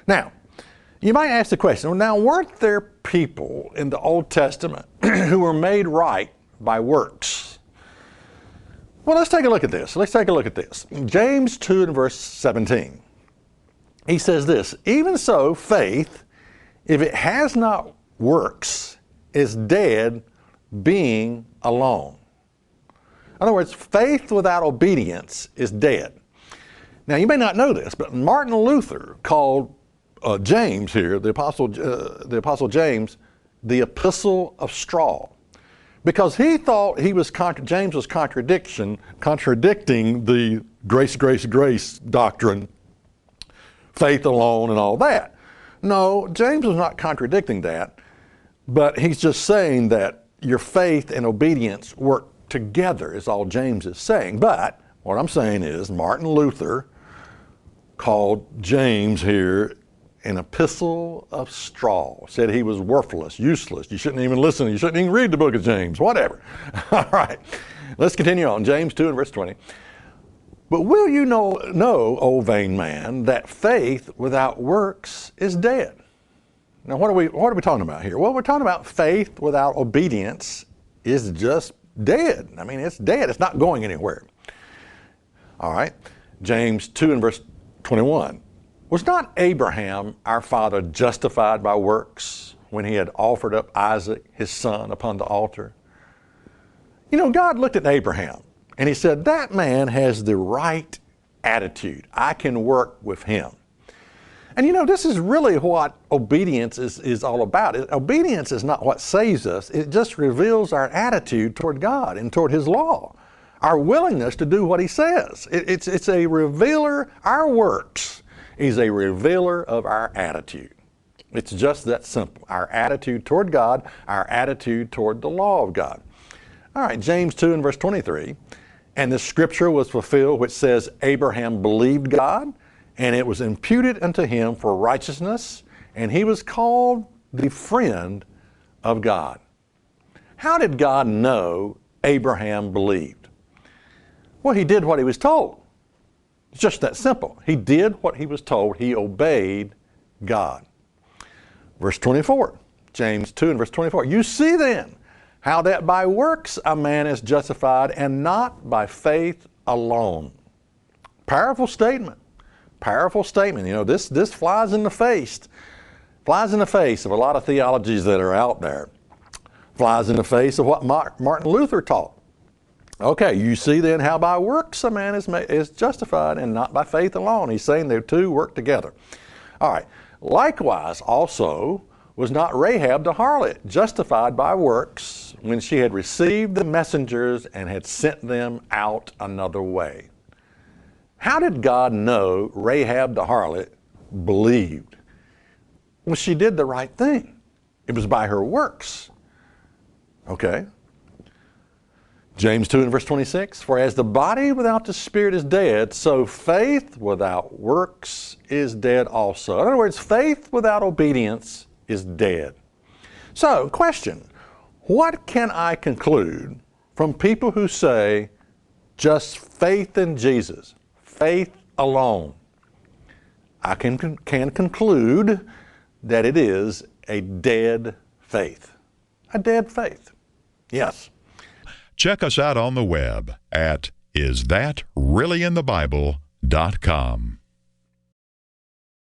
Now, you might ask the question, well, now weren't there people in the Old Testament who were made right by works? Well, let's take a look at this. James 2 and verse 17. He says this, even so, faith, if it has not works, is dead, being alone. In other words, faith without obedience is dead. Now, you may not know this, but Martin Luther called James here, the Apostle James, the epistle of straw, because he thought James was contradicting the grace doctrine, faith alone and all that. No, James was not contradicting that, but he's just saying that your faith and obedience work together is all James is saying. But what I'm saying is Martin Luther called James here an epistle of straw, said he was worthless, useless. You shouldn't even listen. You shouldn't even read the book of James, whatever. All right, let's continue on. James 2 and verse 20. But will you know, O vain man, that faith without works is dead? Now, what are we talking about here? Well, we're talking about faith without obedience is just dead. I mean, it's dead. It's not going anywhere. All right, James 2 and verse 21. Was not Abraham, our father, justified by works when he had offered up Isaac, his son, upon the altar? You know, God looked at Abraham and he said, that man has the right attitude. I can work with him. And you know, this is really what obedience is all about. Obedience is not what saves us. It just reveals our attitude toward God and toward His law, our willingness to do what He says. It's a revealer. Our works is a revealer of our attitude. It's just that simple. Our attitude toward God, our attitude toward the law of God. All right, James 2 and verse 23. And the scripture was fulfilled which says, Abraham believed God, and it was imputed unto him for righteousness, and he was called the friend of God. How did God know Abraham believed? Well, he did what he was told. It's just that simple. He did what he was told. He obeyed God. Verse 24, James 2 and verse 24. You see then how that by works a man is justified and not by faith alone. Powerful statement. Powerful statement. You know, this flies in the face of a lot of theologies that are out there. Flies in the face of what Martin Luther taught. Okay, you see then how by works a man is justified and not by faith alone. He's saying the two work together. All right. Likewise also was not Rahab the harlot justified by works when she had received the messengers and had sent them out another way? How did God know Rahab the harlot believed? Well, she did the right thing. It was by her works. Okay. James 2 and verse 26, for as the body without the spirit is dead, so faith without works is dead also. In other words, faith without obedience is dead. So, question, what can I conclude from people who say just faith in Jesus, faith alone? I can conclude that it is a dead faith. A dead faith. Yes. Check us out on the web at isthatreallyinthebible.com.